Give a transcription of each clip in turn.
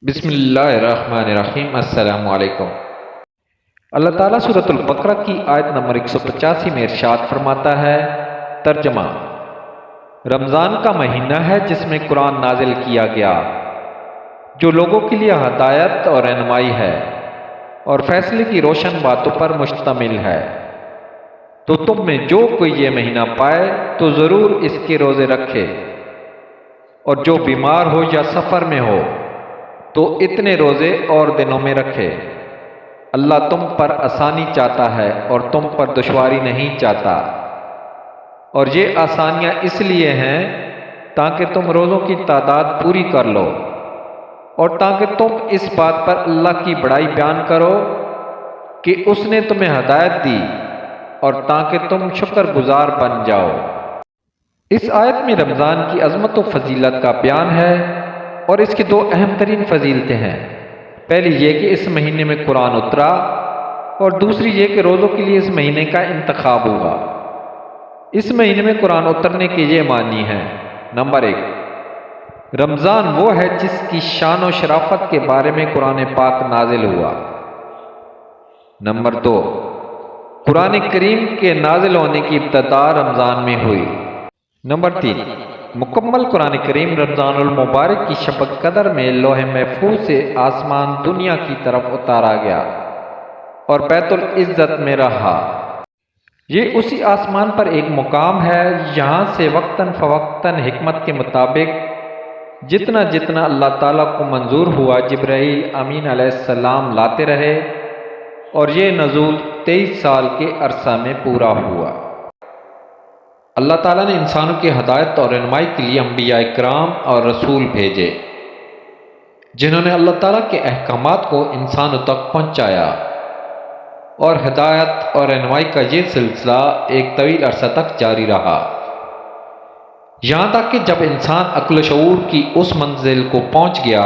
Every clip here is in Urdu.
بسم اللہ الرحمن الرحیم۔ السلام علیکم۔ اللہ تعالیٰ سورۃ البقرہ کی آیت نمبر 185 میں ارشاد فرماتا ہے، ترجمہ: رمضان کا مہینہ ہے جس میں قرآن نازل کیا گیا، جو لوگوں کے لیے ہدایت اور رہنمائی ہے اور فیصلے کی روشن باتوں پر مشتمل ہے۔ تو تم میں جو کوئی یہ مہینہ پائے تو ضرور اس کے روزے رکھے، اور جو بیمار ہو یا سفر میں ہو تو اتنے روزے اور دنوں میں رکھے۔ اللہ تم پر آسانی چاہتا ہے اور تم پر دشواری نہیں چاہتا، اور یہ آسانیاں اس لیے ہیں تاکہ تم روزوں کی تعداد پوری کر لو، اور تاکہ تم اس بات پر اللہ کی بڑائی بیان کرو کہ اس نے تمہیں ہدایت دی، اور تاکہ تم شکر گزار بن جاؤ۔ اس آیت میں رمضان کی عظمت و فضیلت کا بیان ہے، اور اس کی دو اہم ترین فضیلتیں ہیں۔ پہلی یہ کہ اس مہینے میں قرآن اترا، اور دوسری یہ کہ روزوں کے لیے اس مہینے کا انتخاب ہوا۔ اس مہینے میں قرآن اترنے کے یہ معنی ہیں: نمبر 1، رمضان وہ ہے جس کی شان و شرافت کے بارے میں قرآن پاک نازل ہوا۔ نمبر 2، قرآن کریم کے نازل ہونے کی ابتدا رمضان میں ہوئی۔ نمبر 3، مکمل قرآن کریم رمضان المبارک کی شب قدر میں لوح محفوظ سے آسمان دنیا کی طرف اتارا گیا اور بیت العزت میں رہا۔ یہ اسی آسمان پر ایک مقام ہے، یہاں سے وقتاً فوقتاً حکمت کے مطابق جتنا جتنا اللہ تعالیٰ کو منظور ہوا جبرائیل امین علیہ السلام لاتے رہے، اور یہ نزول 23 سال کے عرصہ میں پورا ہوا۔ اللہ تعالیٰ نے انسانوں کی ہدایت اور رہنمائی کے لیے انبیاء کرام اور رسول بھیجے، جنہوں نے اللہ تعالیٰ کے احکامات کو انسانوں تک پہنچایا، اور ہدایت اور رہنمائی کا یہ سلسلہ ایک طویل عرصہ تک جاری رہا، یہاں تک کہ جب انسان عقل و شعور کی اس منزل کو پہنچ گیا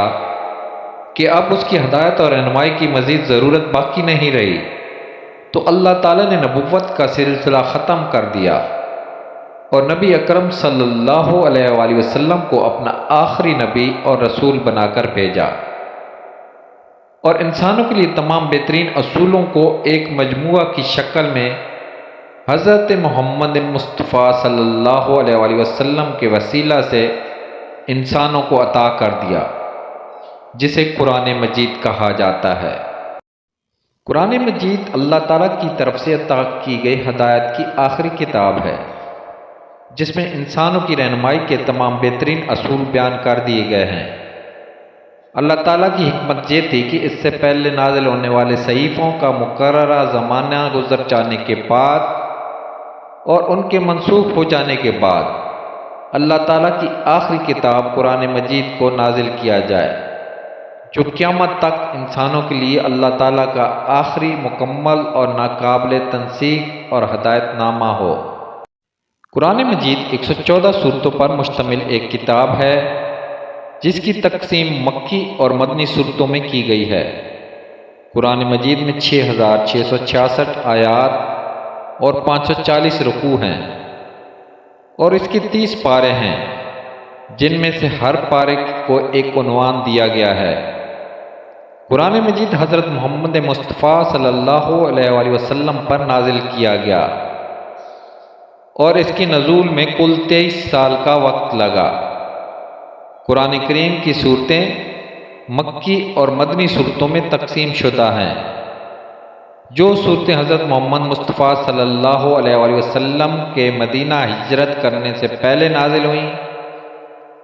کہ اب اس کی ہدایت اور رہنمائی کی مزید ضرورت باقی نہیں رہی، تو اللہ تعالیٰ نے نبوت کا سلسلہ ختم کر دیا اور نبی اکرم صلی اللہ علیہ وآلہ وسلم کو اپنا آخری نبی اور رسول بنا کر بھیجا، اور انسانوں کے لیے تمام بہترین اصولوں کو ایک مجموعہ کی شکل میں حضرت محمد مصطفیٰ صلی اللہ علیہ وآلہ وسلم کے وسیلہ سے انسانوں کو عطا کر دیا، جسے قرآن مجید کہا جاتا ہے۔ قرآن مجید اللہ تعالیٰ کی طرف سے عطا کی گئی ہدایت کی آخری کتاب ہے، جس میں انسانوں کی رہنمائی کے تمام بہترین اصول بیان کر دیے گئے ہیں۔ اللہ تعالیٰ کی حکمت یہ تھی کہ اس سے پہلے نازل ہونے والے صحیفوں کا مقررہ زمانہ گزر جانے کے بعد اور ان کے منسوخ ہو جانے کے بعد اللہ تعالیٰ کی آخری کتاب قرآن مجید کو نازل کیا جائے، جو قیامت تک انسانوں کے لیے اللہ تعالیٰ کا آخری مکمل اور ناقابل تنسیخ اور ہدایت نامہ ہو۔ قرآن مجید 114 صورتوں پر مشتمل ایک کتاب ہے، جس کی تقسیم مکی اور مدنی صورتوں میں کی گئی ہے۔ قرآن مجید میں 6666 آیات اور 540 رکوع ہیں، اور اس کے 30 پارے ہیں، جن میں سے ہر پارے کو ایک عنوان دیا گیا ہے۔ قرآن مجید حضرت محمد مصطفیٰ صلی اللہ علیہ وآلہ وسلم پر نازل کیا گیا، اور اس کی نزول میں کل 23 سال کا وقت لگا۔ قرآن کریم کی صورتیں مکی اور مدنی صورتوں میں تقسیم شدہ ہیں۔ جو صورتیں حضرت محمد مصطفیٰ صلی اللہ علیہ وآلہ وسلم کے مدینہ ہجرت کرنے سے پہلے نازل ہوئیں،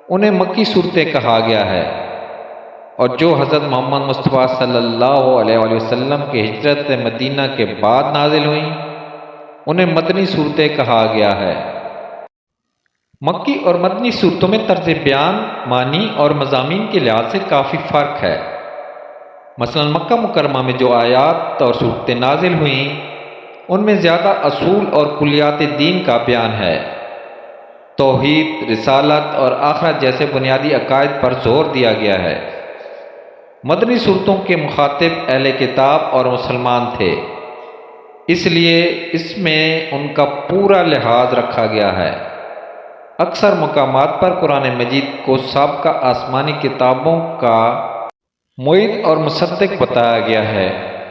انہیں مکی صورتیں کہا گیا ہے، اور جو حضرت محمد مصطفیٰ صلی اللہ علیہ وآلہ وسلم کے ہجرت مدینہ کے بعد نازل ہوئیں، انہیں مدنی صورتیں کہا گیا ہے۔ مکی اور مدنی صورتوں میں طرز بیان، معنی اور مضامین کے لحاظ سے کافی فرق ہے۔ مثلا مکہ مکرمہ میں جو آیات اور صورتیں نازل ہوئیں، ان میں زیادہ اصول اور کلیات دین کا بیان ہے۔ توحید، رسالت اور آخرت جیسے بنیادی عقائد پر زور دیا گیا ہے۔ مدنی صورتوں کے مخاطب اہل کتاب اور مسلمان تھے، اس لیے اس میں ان کا پورا لحاظ رکھا گیا ہے۔ اکثر مقامات پر قرآن مجید کو سابقہ آسمانی کتابوں کا معید اور مصدق بتایا گیا ہے۔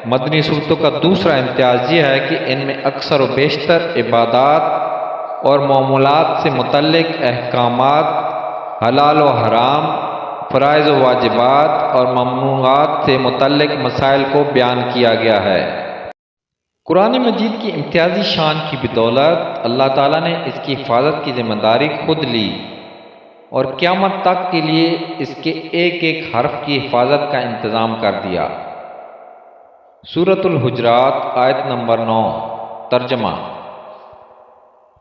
مدنی صورتوں کا دوسرا امتیاز یہ ہے کہ ان میں اکثر و بیشتر عبادات اور معاملات سے متعلق احکامات، حلال و حرام، فرائض و واجبات اور ممنوعات سے متعلق مسائل کو بیان کیا گیا ہے۔ قرآن مجید کی امتیازی شان کی بدولت اللہ تعالیٰ نے اس کی حفاظت کی ذمہ داری خود لی اور قیامت تک کے لیے اس کے ایک ایک حرف کی حفاظت کا انتظام کر دیا۔ سورۃ الحجرات آیت نمبر 9 ترجمہ: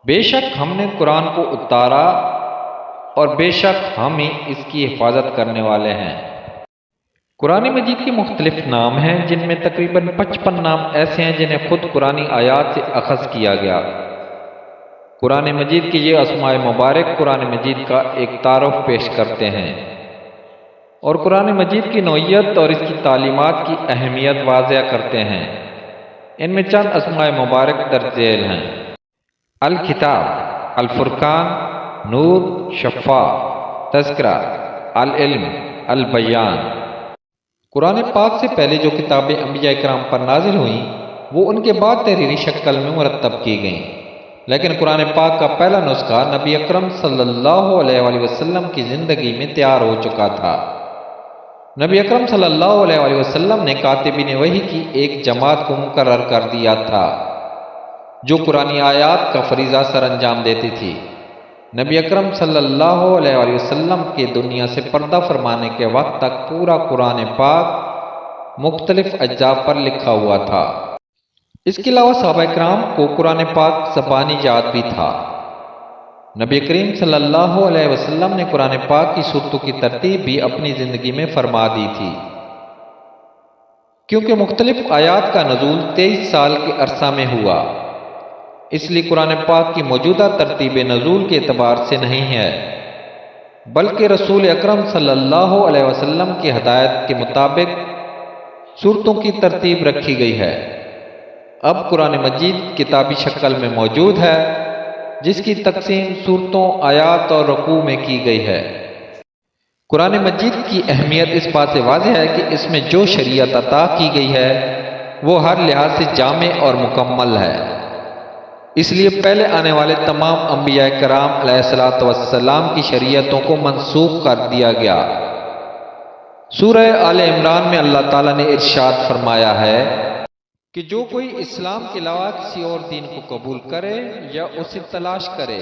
بے شک ہم نے قرآن کو اتارا اور بے شک ہم ہی اس کی حفاظت کرنے والے ہیں۔ قرآن مجید کے مختلف نام ہیں، جن میں تقریباً 55 نام ایسے ہیں جنہیں خود قرآنی آیات سے اخذ کیا گیا۔ قرآن مجید کی یہ اسماء مبارک قرآن مجید کا ایک تعارف پیش کرتے ہیں اور قرآن مجید کی نوعیت اور اس کی تعلیمات کی اہمیت واضح کرتے ہیں۔ ان میں چند اسماء مبارک درج ذیل ہیں: الکتاب، الفرقان، نور، شفاء، تذکرہ، العلم، البیان۔ قرآن پاک سے پہلے جو کتابیں انبیاء کرام پر نازل ہوئیں وہ ان کے بعد تحریری شکل میں مرتب کی گئیں، لیکن قرآن پاک کا پہلا نسخہ نبی اکرم صلی اللہ علیہ وآلہ وسلم کی زندگی میں تیار ہو چکا تھا۔ نبی اکرم صلی اللہ علیہ وآلہ وسلم نے کاتبین وحی کی ایک جماعت کو مقرر کر دیا تھا جو قرآنی آیات کا فریضہ سر انجام دیتی تھی۔ نبی اکرم صلی اللہ علیہ وآلہ وسلم کے دنیا سے پردہ فرمانے کے وقت تک پورا قرآن پاک مختلف اجزاء پر لکھا ہوا تھا۔ اس کے علاوہ صحابہ کرام کو قرآن پاک زبانی یاد بھی تھا۔ نبی کریم صلی اللہ علیہ وسلم نے قرآن پاک کی سورتوں کی ترتیب بھی اپنی زندگی میں فرما دی تھی۔ کیونکہ مختلف آیات کا نزول 23 سال کے عرصہ میں ہوا، اس لیے قرآن پاک کی موجودہ ترتیب نزول کے اعتبار سے نہیں ہے، بلکہ رسول اکرم صلی اللہ علیہ وسلم کی ہدایت کے مطابق سورتوں کی ترتیب رکھی گئی ہے۔ اب قرآن مجید کتابی شکل میں موجود ہے، جس کی تقسیم سورتوں، آیات اور رکوع میں کی گئی ہے۔ قرآن مجید کی اہمیت اس بات سے واضح ہے کہ اس میں جو شریعت عطا کی گئی ہے وہ ہر لحاظ سے جامع اور مکمل ہے۔ اس لیے پہلے آنے والے تمام انبیاء کرام علیہ الصلوۃ والسلام کی شریعتوں کو منسوخ کر دیا گیا۔ سورہ آل عمران میں اللہ تعالیٰ نے ارشاد فرمایا ہے کہ جو کوئی اسلام کے علاوہ کسی اور دین کو قبول کرے یا اسے تلاش کرے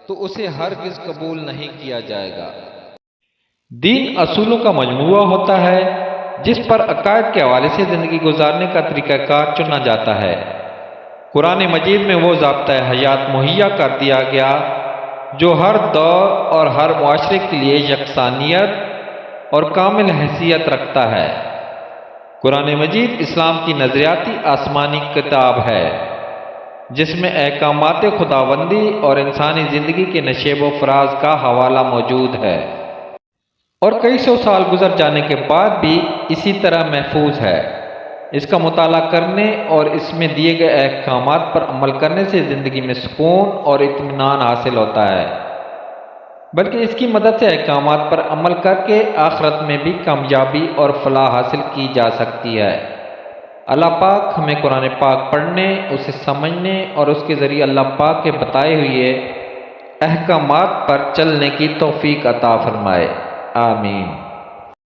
تو اسے ہرگز قبول نہیں کیا جائے گا۔ دین اصولوں کا مجموعہ ہوتا ہے جس پر عقائد کے حوالے سے زندگی گزارنے کا طریقہ کار چنا جاتا ہے۔ قرآن مجید میں وہ ضابطۂ حیات مہیا کر دیا گیا جو ہر دور اور ہر معاشرے کے لیے یکسانیت اور کامل حیثیت رکھتا ہے۔ قرآن مجید اسلام کی نظریاتی آسمانی کتاب ہے جس میں احکامات خداوندی اور انسانی زندگی کے نشیب و فراز کا حوالہ موجود ہے اور کئی سو سال گزر جانے کے بعد بھی اسی طرح محفوظ ہے۔ اس کا مطالعہ کرنے اور اس میں دیے گئے احکامات پر عمل کرنے سے زندگی میں سکون اور اطمینان حاصل ہوتا ہے، بلکہ اس کی مدد سے احکامات پر عمل کر کے آخرت میں بھی کامیابی اور فلاح حاصل کی جا سکتی ہے۔ اللہ پاک ہمیں قرآن پاک پڑھنے، اسے سمجھنے اور اس کے ذریعے اللہ پاک کے بتائے ہوئے احکامات پر چلنے کی توفیق عطا فرمائے۔ آمین۔